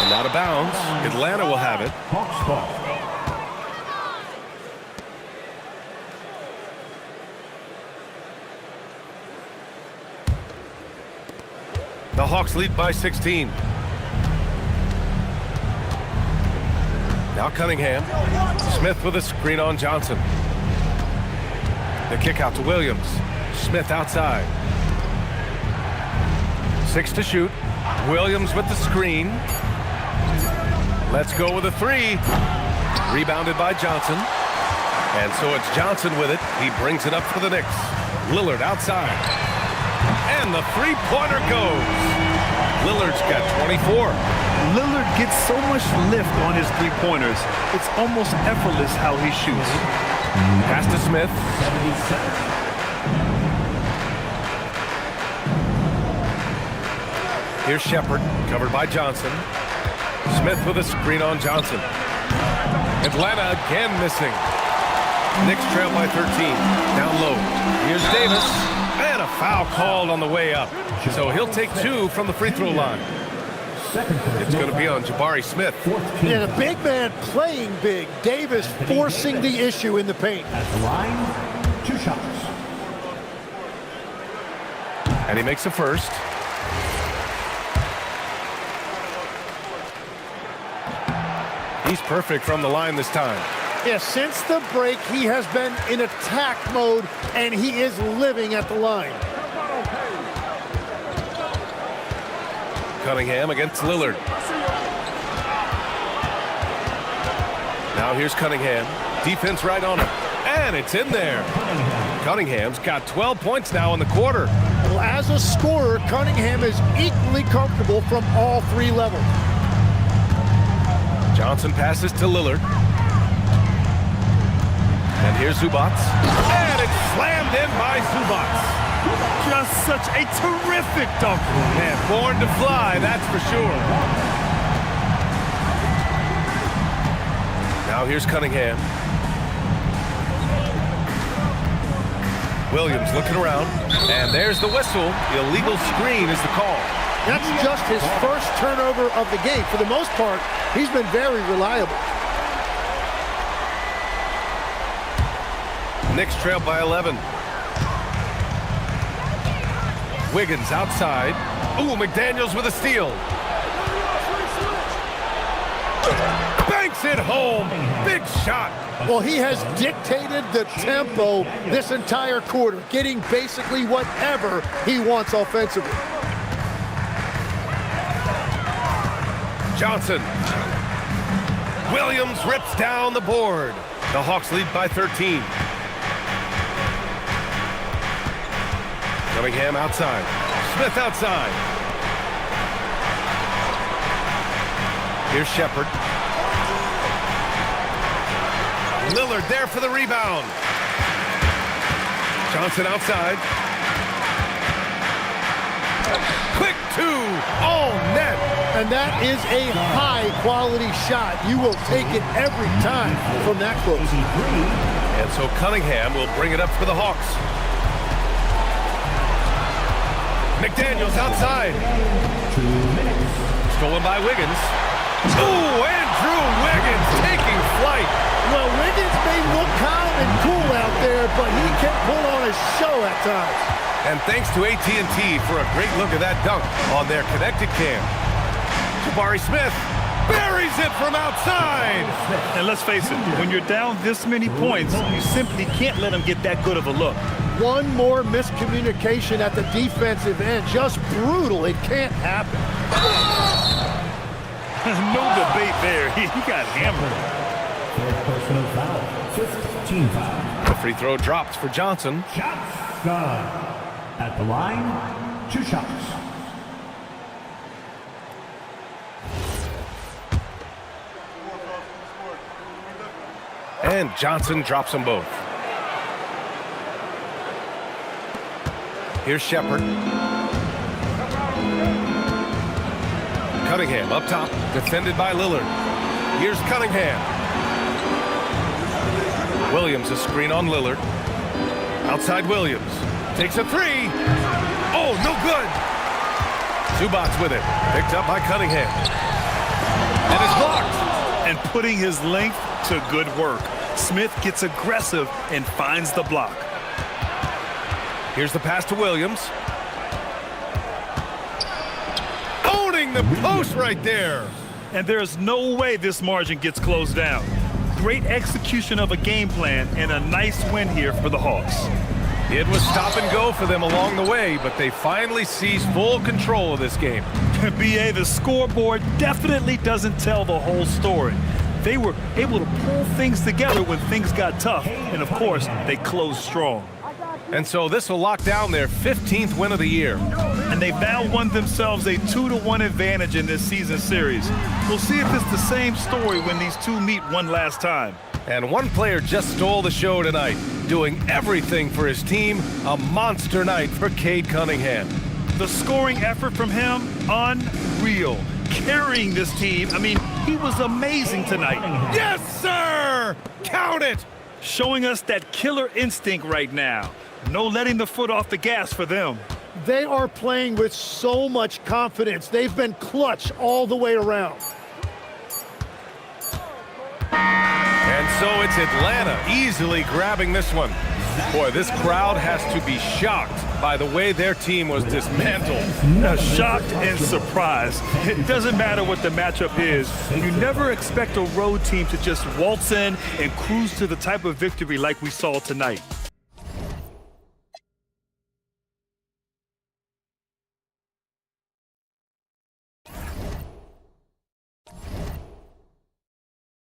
And out of bounds. Atlanta will have it. Hawks ball. The Hawks lead by 16. Now Cunningham. Smith with a screen on Johnson. The kick out to Williams. Smith outside. 6 to shoot. Williams with the screen. Let's go with a 3. Rebounded by Johnson. And so it's Johnson with it. He brings it up for the Knicks. Lillard outside. And the three-pointer goes. Lillard's got 24. Lillard gets so much lift on his three-pointers. It's almost effortless how he shoots. Pass to Smith. 77. Here's Shepard, covered by Johnson. Smith with a screen on Johnson. Atlanta again missing. Knicks trail by 13. Down low. Here's Davis. And a foul called on the way up. So he'll take 2 from the free throw line. It's going to be on Jabari Smith. Yeah, the big man playing big. Davis forcing the issue in the paint. At the line, 2 shots. And he makes the first. He's perfect from the line this time. Yeah, since the break, he has been in attack mode, and he is living at the line. Cunningham against Lillard. Now here's Cunningham. Defense right on him. And it's in there. Cunningham's got 12 points now in the quarter. Well, as a scorer, Cunningham is equally comfortable from all 3 levels. Johnson passes to Lillard. And here's Zubac. And it's slammed in by Zubac. Just such a terrific dunk. Man, born to fly, that's for sure. Now here's Cunningham. Williams looking around. And there's the whistle. The illegal screen is the call. That's just his first turnover of the game. For the most part, he's been very reliable. Knicks trail by 11. Wiggins outside. Ooh, McDaniels with a steal. Banks it home. Big shot. Well, he has dictated the tempo this entire quarter, getting basically whatever he wants offensively. Johnson. Williams rips down the board. The Hawks lead by 13. Cunningham outside. Smith outside. Here's Shepard. Lillard there for the rebound. Johnson outside. Quick two. Oh, net. And that is a high-quality shot. You will take it every time from that close. And so Cunningham will bring it up for the Hawks. McDaniels outside. Stolen by Wiggins. Ooh, Andrew Wiggins taking flight. Well, Wiggins may look calm and cool out there, but he can put on a show at times. And thanks to AT&T for a great look at that dunk on their connected cam. Jabari Smith buries it from outside. And let's face it, when you're down this many points, you simply can't let them get that good of a look. One more miscommunication at the defensive end. Just brutal. It can't happen. No debate there. He got hammered. Fourth personal foul. 15 foul. The free throw drops for Johnson. Shots good. At the line, 2 shots. And Johnson drops them both. Here's Shepard. Cunningham up top, defended by Lillard. Here's Cunningham. Williams a screen on Lillard. Outside Williams. Takes a three. Oh, no good. Zubac's with it. Picked up by Cunningham. And it's blocked. And putting his length to good work. Smith gets aggressive and finds the block. Here's the pass to Williams. Owning the post right there. And there's no way this margin gets closed down. Great execution of a game plan and a nice win here for the Hawks. It was stop and go for them along the way, but they finally seized full control of this game. BA, the scoreboard definitely doesn't tell the whole story. They were able to pull things together when things got tough, and of course, they closed strong. And so this will lock down their 15th win of the year. And they've now won themselves a 2-1 advantage in this season series. We'll see if it's the same story when these two meet one last time. And one player just stole the show tonight, doing everything for his team. A monster night for Cade Cunningham. The scoring effort from him, unreal. Carrying this team, I mean, he was amazing tonight. Yes, sir! Count it! Showing us that killer instinct right now. No letting the foot off the gas for them. They are playing with so much confidence. They've been clutch all the way around. And so it's Atlanta easily grabbing this one. Boy, this crowd has to be shocked by the way their team was dismantled. Shocked and surprised. It doesn't matter what the matchup is. You never expect a road team to just waltz in and cruise to the type of victory like we saw tonight.